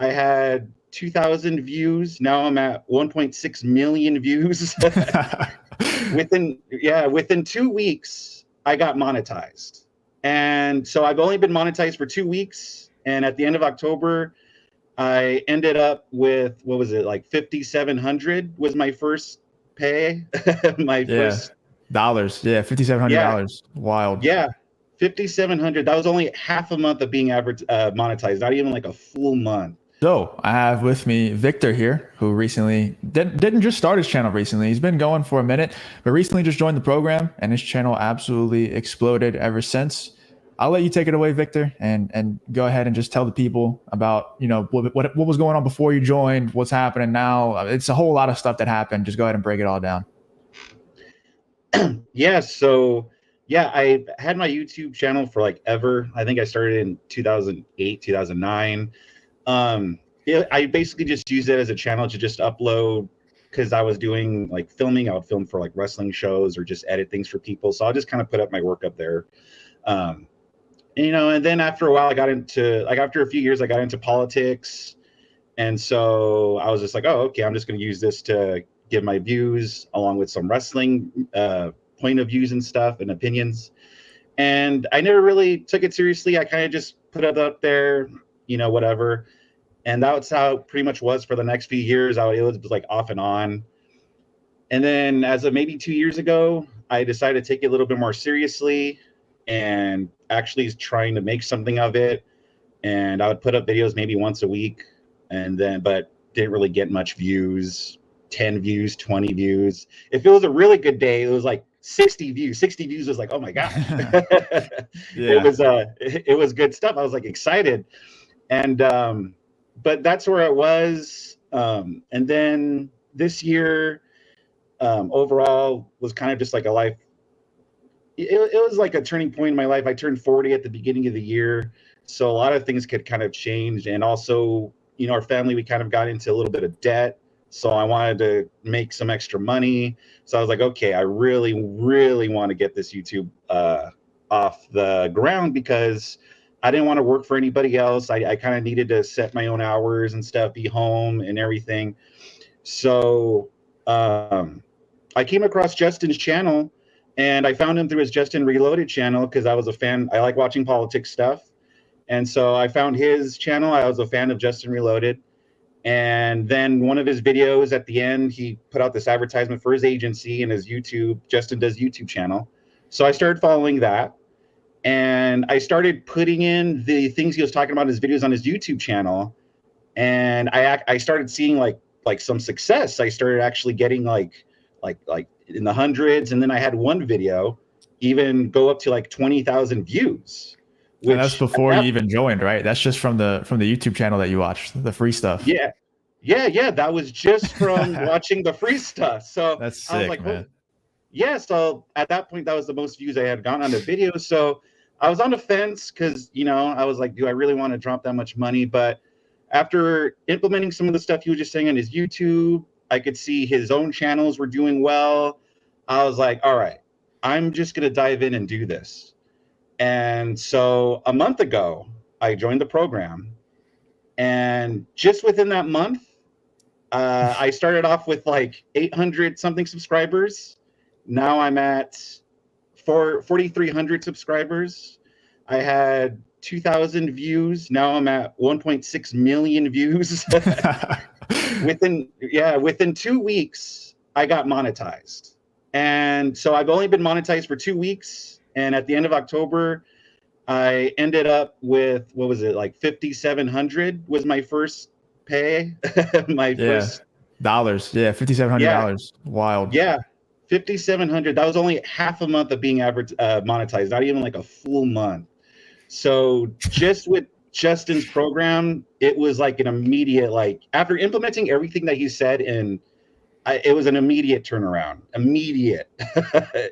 I had 2,000 views. Now I'm at 1.6 million views. Within 2 weeks, I got monetized. And so I've only been monetized for 2 weeks. And at the end of October, I ended up with, what was it, like 5,700 was my first pay. my Yeah. first, Dollars. Yeah. yeah, $5,700. Wild. yeah, 5,700. That was only half a month of being monetized, not even like a full month. So I have with me Victor here, who recently didn't just start his channel recently. He's been going for a minute, but recently just joined the program, and his channel absolutely exploded ever since. I'll let you take it away, Victor, and go ahead and just tell the people about what was going on before you joined, what's happening now. It's a whole lot of stuff that happened. Just go ahead and break it all down. Yeah, so yeah, I had my YouTube channel for like ever. I think I started in 2008, 2009. I basically just used it as a channel to just upload because I was doing like filming. I would film for like wrestling shows or just edit things for people. So I'll just kind of put up my work up there. Um, and then after a while, I got into like after a few years, I got into politics. And so I was just like, oh, okay, I'm just going to use this to give my views along with some wrestling point of views and stuff and opinions. And I never really took it seriously. I kind of just put it up there, whatever. And that's how it pretty much was for the next few years. It was like off and on. And then as of maybe 2 years ago, I decided to take it a little bit more seriously and actually trying to make something of it. And I would put up videos maybe once a week but didn't really get much views, 10 views, 20 views. If it was a really good day, it was like 60 views. 60 views was like, oh my gosh. Yeah. It was good stuff. I was like excited. And but that's where I was. And then this year, overall was kind of just like a life. It was like a turning point in my life. I turned 40 at the beginning of the year. So a lot of things could kind of change. And also, our family, we kind of got into a little bit of debt. So I wanted to make some extra money. So I was like, okay, I really, really want to get this YouTube off the ground because I didn't want to work for anybody else. I kind of needed to set my own hours and stuff, be home and everything. So I came across Justin's channel and I found him through his Justin Reloaded channel because I was a fan. I like watching politics stuff. And so I found his channel. I was a fan of Justin Reloaded. And then one of his videos at the end, he put out this advertisement for his agency and his YouTube, Justin Does YouTube channel. So I started following that. And I started putting in the things he was talking about in his videos on his YouTube channel. And I started seeing like some success. I started actually getting like in the hundreds. And then I had one video even go up to like 20,000 views. And that's before you even joined, right? That's just from the YouTube channel that you watched, the free stuff. Yeah. That was just from watching the free stuff. So that's sick, I was like, man. Yeah. So at that point, that was the most views I had gotten on the video. So I was on the fence because, I was like, do I really want to drop that much money? But after implementing some of the stuff he was just saying on his YouTube, I could see his own channels were doing well. I was like, all right, I'm just going to dive in and do this. And so a month ago, I joined the program. And just within that month, I started off with like 800 something subscribers. Now I'm at 4,300 subscribers. I had 2,000 views. Now I'm at 1.6 million views. Within 2 weeks, I got monetized. And so I've only been monetized for 2 weeks. And at the end of October, I ended up with, what was it, like 5,700 was my first pay. First dollars. Yeah, $5,700. Wild. Yeah, 5,700. That was only half a month of being monetized, not even like a full month. So just with Justin's program, it was like an immediate, like after implementing everything that he said, it was an immediate turnaround. Immediate.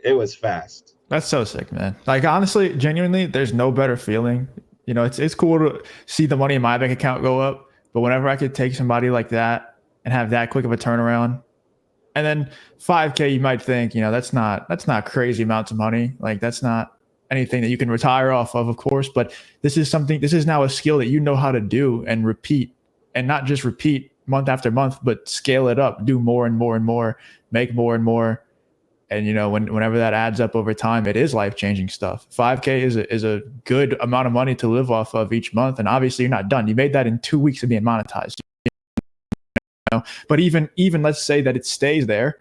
It was fast. That's so sick, man. Like honestly, genuinely, there's no better feeling. It's cool to see the money in my bank account go up, but whenever I could take somebody like that and have that quick of a turnaround, and then 5K, you might think, that's not crazy amounts of money. Like that's not anything that you can retire off of course, but this is now a skill that you know how to do and repeat and not just repeat month after month, but scale it up, do more and more and more, make more and more. And whenever that adds up over time, it is life-changing stuff. 5K is a good amount of money to live off of each month. And obviously you're not done. You made that in 2 weeks of being monetized. But even let's say that it stays there,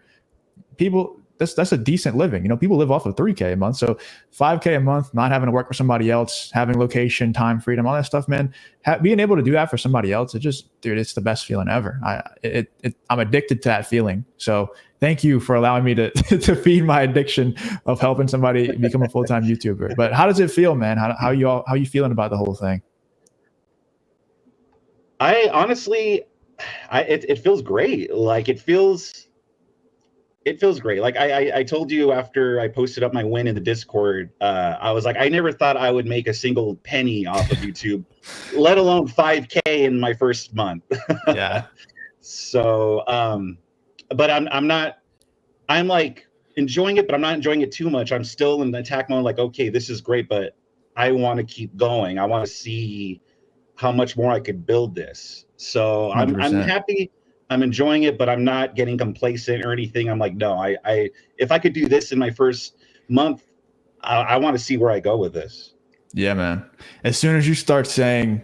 people, that's a decent living. People live off of 3K a month. So 5K a month, not having to work for somebody else, having location, time, freedom, all that stuff, man. Being able to do that for somebody else, dude, it's the best feeling ever. I'm addicted to that feeling. So thank you for allowing me to to feed my addiction of helping somebody become a full-time YouTuber. But how does it feel, man? How you feeling about the whole thing? I honestly, it feels great. Like it feels great. Like I told you after I posted up my win in the Discord, I was like, I never thought I would make a single penny off of YouTube, let alone 5K in my first month. Yeah. So, but I'm like enjoying it, but I'm not enjoying it too much. I'm still in the attack mode. Like, okay, this is great, but I want to keep going. I want to see how much more I could build this. So I'm happy. I'm enjoying it, but I'm not getting complacent or anything. I'm like, no, if I could do this in my first month, I want to see where I go with this. Yeah, man. As soon as you start saying,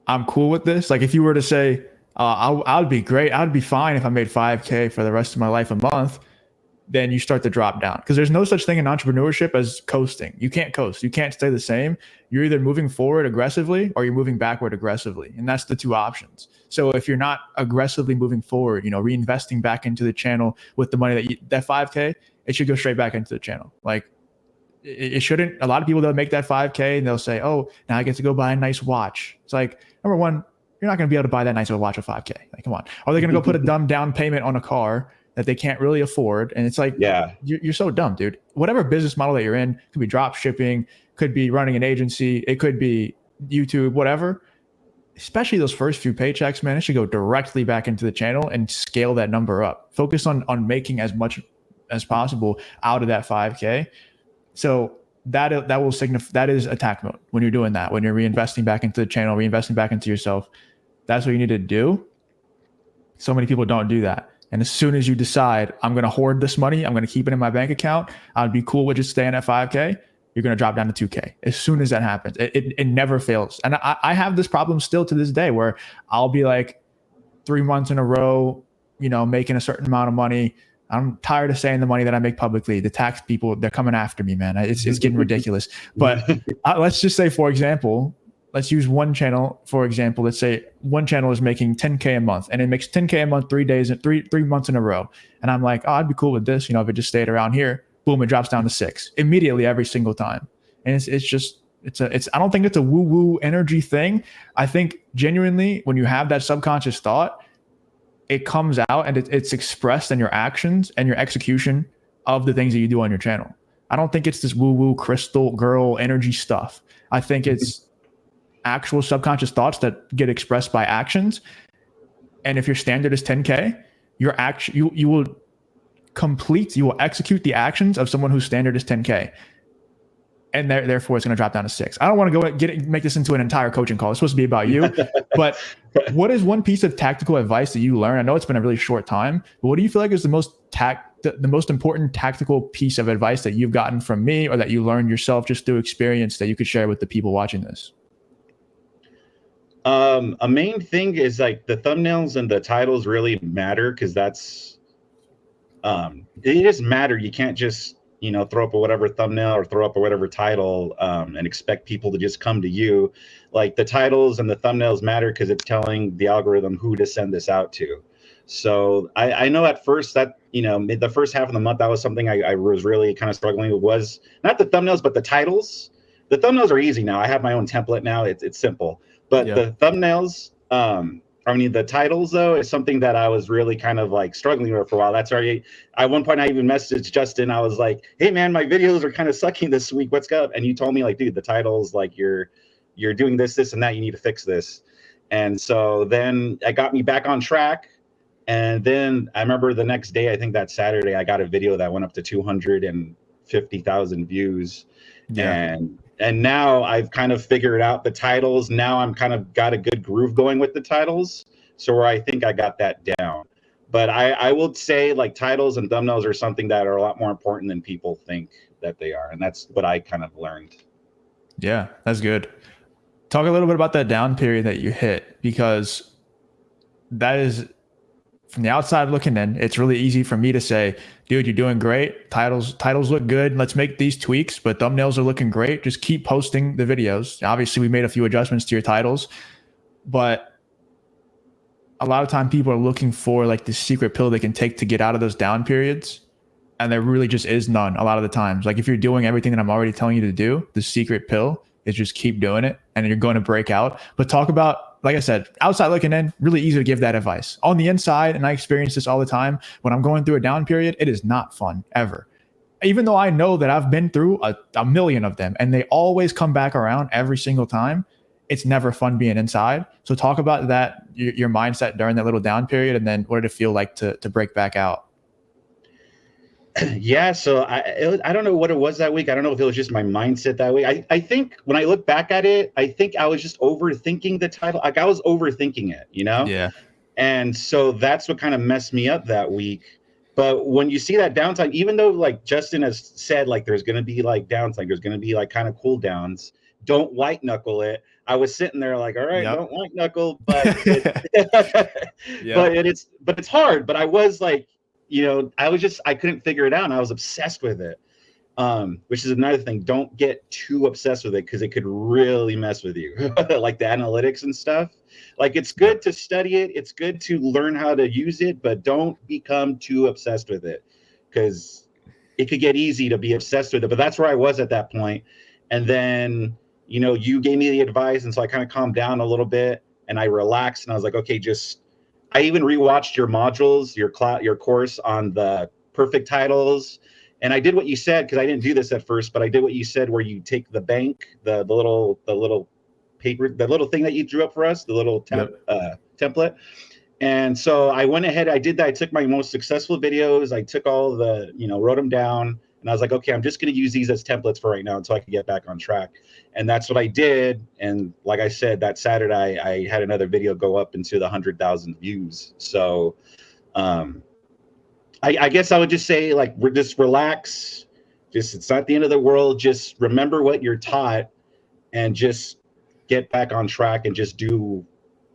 I'm cool with this, like if you were to say, I'd be great, I'd be fine if I made 5K for the rest of my life a month, then you start to drop down. Because there's no such thing in entrepreneurship as coasting. You can't coast. You can't stay the same. You're either moving forward aggressively or you're moving backward aggressively. And that's the two options. So if you're not aggressively moving forward, reinvesting back into the channel with the money that 5K, it should go straight back into the channel. Like it shouldn't. A lot of people, they'll make that 5K and they'll say, oh, now I get to go buy a nice watch. It's like, number one, you're not going to be able to buy that nice watch at 5K. Like, come on. Are they going to go put a dumb down payment on a car that they can't really afford? And it's like, yeah, you're so dumb, dude. Whatever business model that you're in, could be drop shipping, could be running an agency, it could be YouTube, whatever. Especially those first few paychecks, man, it should go directly back into the channel and scale that number up. Focus on making as much as possible out of that 5K. So that will signify, that is attack mode when you're doing that, when you're reinvesting back into the channel, reinvesting back into yourself. That's what you need to do. So many people don't do that. And as soon as you decide, I'm going to hoard this money, I'm going to keep it in my bank account, I'd be cool with just staying at 5K, you're going to drop down to 2K. As soon as that happens, it never fails. And I have this problem still to this day where I'll be like 3 months in a row, making a certain amount of money. I'm tired of saying the money that I make publicly. The tax people, they're coming after me, man. It's getting ridiculous. But let's just say, for example, let's use one channel, for example. Let's say one channel is making 10K a month and it makes 10K a month 3 days and three months in a row. And I'm like, oh, I'd be cool with this. If it just stayed around here, boom, it drops down to 6 immediately every single time. And I don't think it's a woo-woo energy thing. I think genuinely when you have that subconscious thought, it comes out and it's expressed in your actions and your execution of the things that you do on your channel. I don't think it's this woo-woo crystal girl energy stuff. I think it's actual subconscious thoughts that get expressed by actions. And if your standard is 10K, you will execute the actions of someone whose standard is 10K. And therefore it's going to drop down to 6. I don't want to make this into an entire coaching call. It's supposed to be about you. But what is one piece of tactical advice that you learned? I know it's been a really short time, but what do you feel like is the most important tactical piece of advice that you've gotten from me or that you learned yourself just through experience that you could share with the people watching this? A main thing is like the thumbnails and the titles really matter because that's it just matter. You can't just throw up a whatever thumbnail or throw up a whatever title and expect people to just come to you. Like the titles and the thumbnails matter because it's telling the algorithm who to send this out to. So I know at first that the first half of the month that was something I was really kind of struggling with, was not the thumbnails but the titles. The thumbnails are easy now. I have my own template now. It's simple. But the thumbnails, the titles though is something that I was really kind of like struggling with for a while. That's already, at one point I even messaged Justin. I was like, hey man, my videos are kind of sucking this week. What's up? And you told me like, dude, the titles, like you're doing this and that, you need to fix this. And so then I got me back on track. And then I remember the next day, I think that Saturday, I got a video that went up to 250,000 views. Yeah. And And now I've kind of figured out the titles. Now I'm kind of got a good groove going with the titles. So where I think I got that down. But I will say like titles and thumbnails are something that are a lot more important than people think that they are. And that's what I kind of learned. Yeah, that's good. Talk a little bit about that down period that you hit, because that is, from the outside looking in, it's really easy for me to say, dude, you're doing great. Titles look good. Let's make these tweaks, but thumbnails are looking great. Just keep posting the videos. Obviously, we made a few adjustments to your titles, but a lot of time people are looking for like the secret pill they can take to get out of those down periods. And there really just is none a lot of the times. Like if you're doing everything that I'm already telling you to do, the secret pill is just keep doing it and you're going to break out. But talk about, like I said, outside looking in, really easy to give that advice. On the inside, and I experience this all the time, when I'm going through a down period, it is not fun ever. Even though I know that I've been through a million of them and they always come back around every single time, it's never fun being inside. So talk about that, your mindset during that little down period, and then what did it feel like to break back out? Yeah, so I don't know what it was that week. I don't know if it was just my mindset that week. I think when I look back at it, I think I was just overthinking the title. Like I was overthinking it, you know? Yeah. And so that's what kind of messed me up that week. But when you see that downtime, even though like Justin has said, like there's going to be like downtime, there's going to be like kind of cool downs, don't white knuckle it. I was sitting there like, all right, don't white knuckle, but but it's hard. But I was like, you know, I couldn't figure it out. And I was obsessed with it. Which is another thing. Don't get too obsessed with it because it could really mess with you. Like the analytics and stuff. Like it's good to study it. It's good to learn how to use it, but don't become too obsessed with it because it could get easy to be obsessed with it. But that's where I was at that point. And then, you know, you gave me the advice. And so I kind of calmed down a little bit and I relaxed and I was like, okay, I even rewatched your modules, your course on the perfect titles. And I did what you said, because I didn't do this at first, but I did what you said, where you take the bank, the little paper, the little thing that you drew up for us, the little template. And so I went ahead, I did that. I took my most successful videos. I took all the, you know, wrote them down. And I was like, okay, I'm just going to use these as templates for right now until I can get back on track. And that's what I did. And like I said, that Saturday, I had another video go up into the 100,000 views. So I guess I would just say, like, just relax. It's not the end of the world. Just remember what you're taught and just get back on track and just do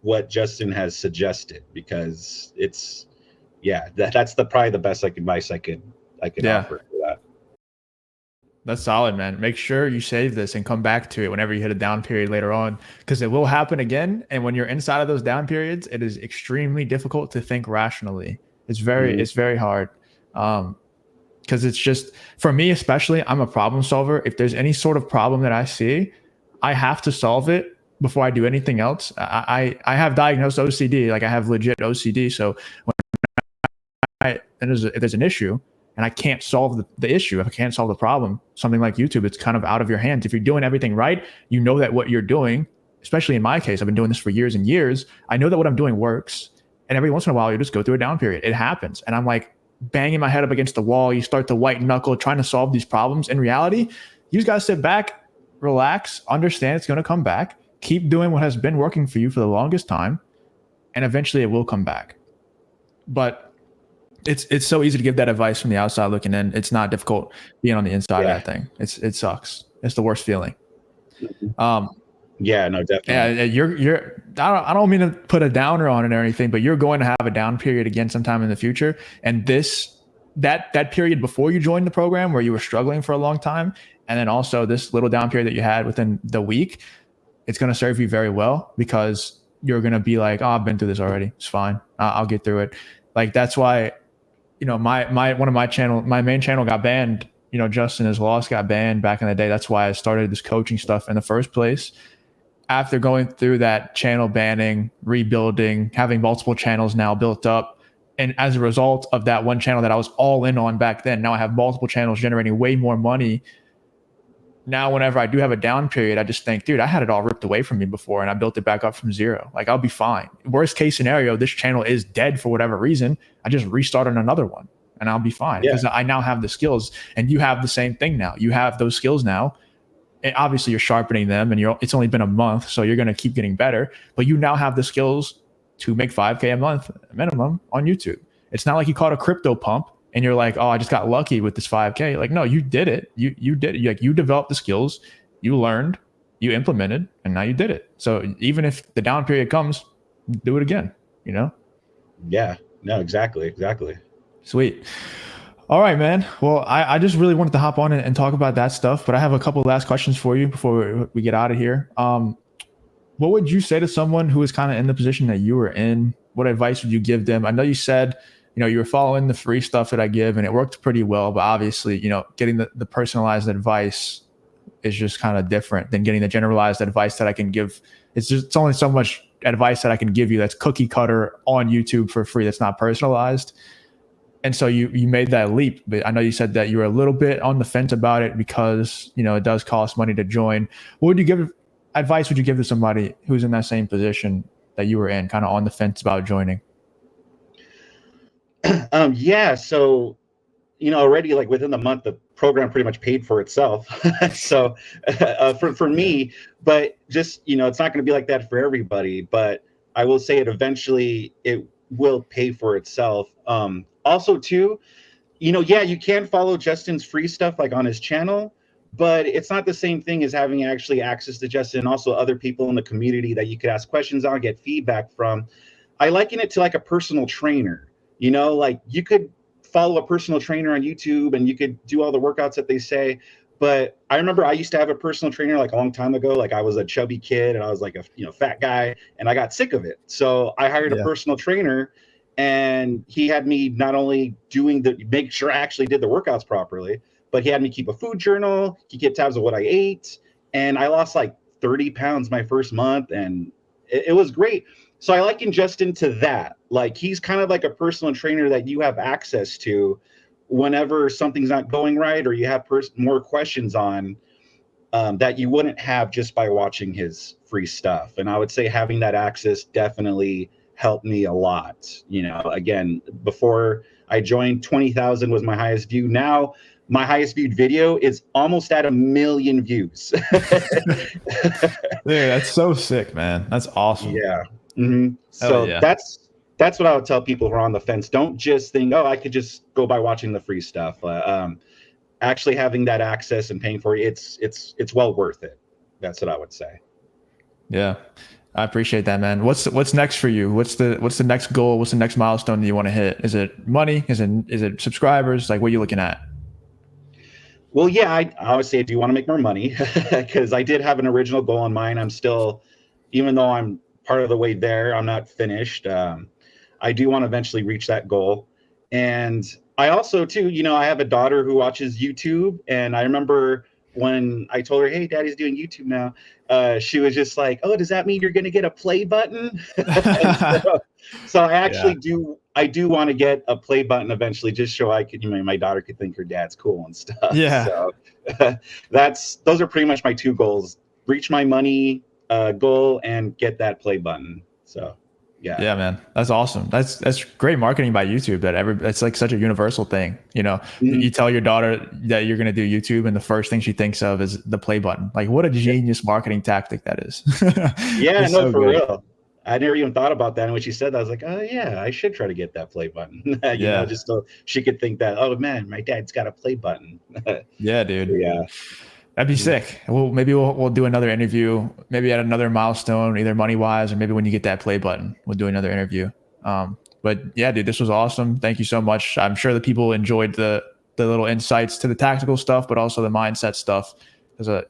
what Justin has suggested, because that's probably the best advice I could offer for that. That's solid, man. Make sure you save this and come back to it whenever you hit a down period later on, because it will happen again. And when you're inside of those down periods, it is extremely difficult to think rationally. It's very hard. Because it's just, for me especially, I'm a problem solver. If there's any sort of problem that I see, I have to solve it before I do anything else. I have diagnosed OCD, like I have legit OCD. So if there's an issue and I can't solve the issue, if I can't solve the problem, something like YouTube, it's kind of out of your hands. If you're doing everything right, you know that what you're doing, especially in my case, I've been doing this for years and years. I know that what I'm doing works. And every once in a while, you just go through a down period. It happens. And I'm like banging my head up against the wall. You start to white knuckle trying to solve these problems. In reality, you just got to sit back, relax, understand it's going to come back. Keep doing what has been working for you for the longest time. And eventually it will come back. But it's so easy to give that advice from the outside looking in. It's not difficult being on the inside of that thing. It sucks. It's the worst feeling. Yeah, no, definitely. Yeah, I don't mean to put a downer on it or anything, but you're going to have a down period again sometime in the future. And that period before you joined the program where you were struggling for a long time, and then also this little down period that you had within the week, it's going to serve you very well, because you're going to be like, oh, I've been through this already. It's fine. I'll get through it. Like, that's why, you know, my main channel got banned. You know, Justin Is Lost got banned back in the day. That's why I started this coaching stuff in the first place. After going through that channel banning, rebuilding, having multiple channels now built up, and as a result of that one channel that I was all in on back then, now I have multiple channels generating way more money. Now, whenever I do have a down period, I just think, dude, I had it all ripped away from me before and I built it back up from zero. Like, I'll be fine. Worst case scenario, this channel is dead for whatever reason. I just restarted another one and I'll be fine, because I now have the skills, and you have the same thing now. You have those skills now. and obviously you're sharpening them, and it's only been a month, so you're going to keep getting better, but you now have the skills to make 5K a month minimum on YouTube. It's not like you caught a crypto pump and you're like, oh, I just got lucky with this 5K. Like, no, you did it. You did it. You developed the skills, you learned, you implemented, and now you did it. So even if the down period comes, do it again, Yeah, no, exactly. Sweet. All right, man. Well, I just really wanted to hop on and talk about that stuff, but I have a couple of last questions for you before we get out of here. What would you say to someone who is kind of in the position that you were in? What advice would you give them? I know you said, you were following the free stuff that I give and it worked pretty well, but obviously, getting the personalized advice is just kind of different than getting the generalized advice that I can give. It's only so much advice that I can give you that's cookie cutter on YouTube for free. That's not personalized. And so you made that leap, but I know you said that you were a little bit on the fence about it because, it does cost money to join. What advice would you give to somebody who's in that same position that you were in, kind of on the fence about joining? Yeah. So, already like within the month, the program pretty much paid for itself. So for me, but just, it's not going to be like that for everybody, but I will say it will pay for itself. Also too, yeah, you can follow Justin's free stuff like on his channel, but it's not the same thing as having actually access to Justin and also other people in the community that you could ask questions on, get feedback from. I liken it to like a personal trainer. Like you could follow a personal trainer on YouTube and you could do all the workouts that they say. But I remember I used to have a personal trainer like a long time ago. Like I was a chubby kid and I was like a fat guy and I got sick of it. So I hired a personal trainer and he had me not only make sure I actually did the workouts properly, but he had me keep a food journal, he kept tabs of what I ate. And I lost like 30 pounds my first month and it was great. So I liken Justin to that. Like he's kind of like a personal trainer that you have access to whenever something's not going right or you have more questions on that you wouldn't have just by watching his free stuff. And I would say having that access definitely helped me a lot. Again, before I joined, 20,000 was my highest view. Now my highest viewed video is almost at 1 million views. Dude, that's so sick, man. That's awesome. Yeah. Mm-hmm. So that's what I would tell people who are on the fence. Don't just think, oh, I could just go by watching the free stuff. Actually having that access and paying for it, it's well worth it. That's what I would say. Yeah, I appreciate that, man. What's next for you? What's the next goal? What's the next milestone that you want to hit? Is it money? Is it subscribers? Like, what are you looking at? Well, yeah, I do want to make more money because I did have an original goal in mind. I'm still, even though I'm part of the way there, I'm not finished. I do want to eventually reach that goal. And I also too, I have a daughter who watches YouTube. And I remember when I told her, hey, daddy's doing YouTube now, she was just like, oh, does that mean you're going to get a play button? So I actually I do want to get a play button eventually, just so I could, my daughter could think her dad's cool and stuff. Yeah. So those are pretty much my two goals: reach my money goal and get that play button. So yeah, man, that's awesome. That's great marketing by YouTube. It's like such a universal thing. You tell your daughter that you're going to do YouTube, and the first thing she thinks of is the play button. Like, what a genius marketing tactic that is. Yeah, no, for real. I never even thought about that. And when she said that, I was like, oh yeah, I should try to get that play button. you know, just so she could think that, oh man, my dad's got a play button. Yeah, dude. Yeah. That'd be sick. Well, maybe we'll do another interview, maybe at another milestone, either money wise, or maybe when you get that play button, we'll do another interview. But yeah, dude, this was awesome. Thank you so much. I'm sure the people enjoyed the little insights to the tactical stuff, but also the mindset stuff. Because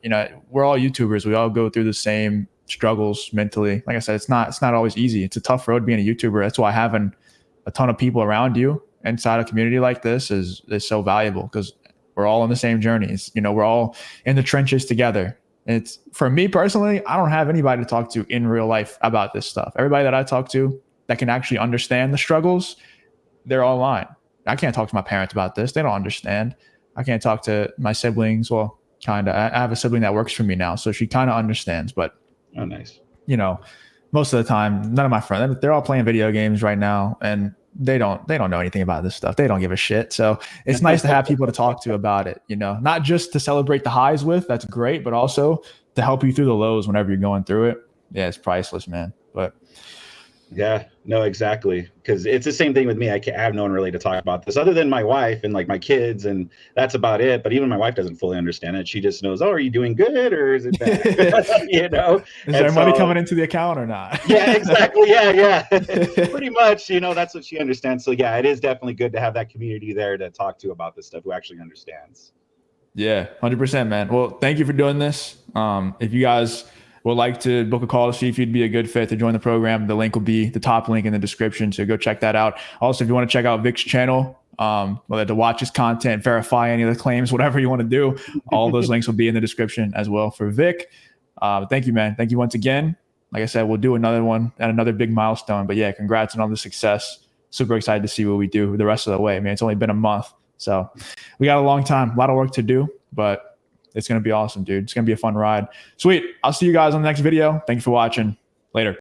we're all YouTubers. We all go through the same struggles mentally. Like I said, it's not always easy. It's a tough road being a YouTuber. That's why having a ton of people around you inside a community like this is so valuable, because we're all on the same journeys. We're all in the trenches together. It's, for me personally, I don't have anybody to talk to in real life about this stuff. Everybody that I talk to that can actually understand the struggles, they're online. I can't talk to my parents about this. They don't understand. I can't talk to my siblings. Well, kind of. I have a sibling that works for me now, so she kind of understands. But oh, nice. Most of the time, none of my friends, they're all playing video games right now, and they don't know anything about this stuff. They don't give a shit. So it's nice to have people to talk to about it, you know, not just to celebrate the highs with, that's great, but also to help you through the lows whenever you're going through it. Yeah, it's priceless, man. But yeah, no, exactly. Because it's the same thing with me. I have no one really to talk about this other than my wife and like my kids, and that's about it. But even my wife doesn't fully understand it. She just knows, oh, are you doing good or is it bad? You know, is there money coming into the account or not? Yeah, exactly. Yeah. Pretty much, you know, that's what she understands. So yeah, it is definitely good to have that community there to talk to about this stuff who actually understands. Yeah, 100%, man. Well, thank you for doing this. If you guys would like to book a call to see if you'd be a good fit to join the program, the link will be the top link in the description. So go check that out. Also, if you want to check out Vic's channel, whether to watch his content, verify any of the claims, whatever you want to do, all those links will be in the description as well for Vic. Thank you, man. Thank you once again. Like I said, we'll do another one at another big milestone. But yeah, congrats on all the success. Super excited to see what we do the rest of the way. I mean, it's only been a month. So we got a long time, a lot of work to do, but it's going to be awesome, dude. It's going to be a fun ride. Sweet. I'll see you guys on the next video. Thank you for watching. Later.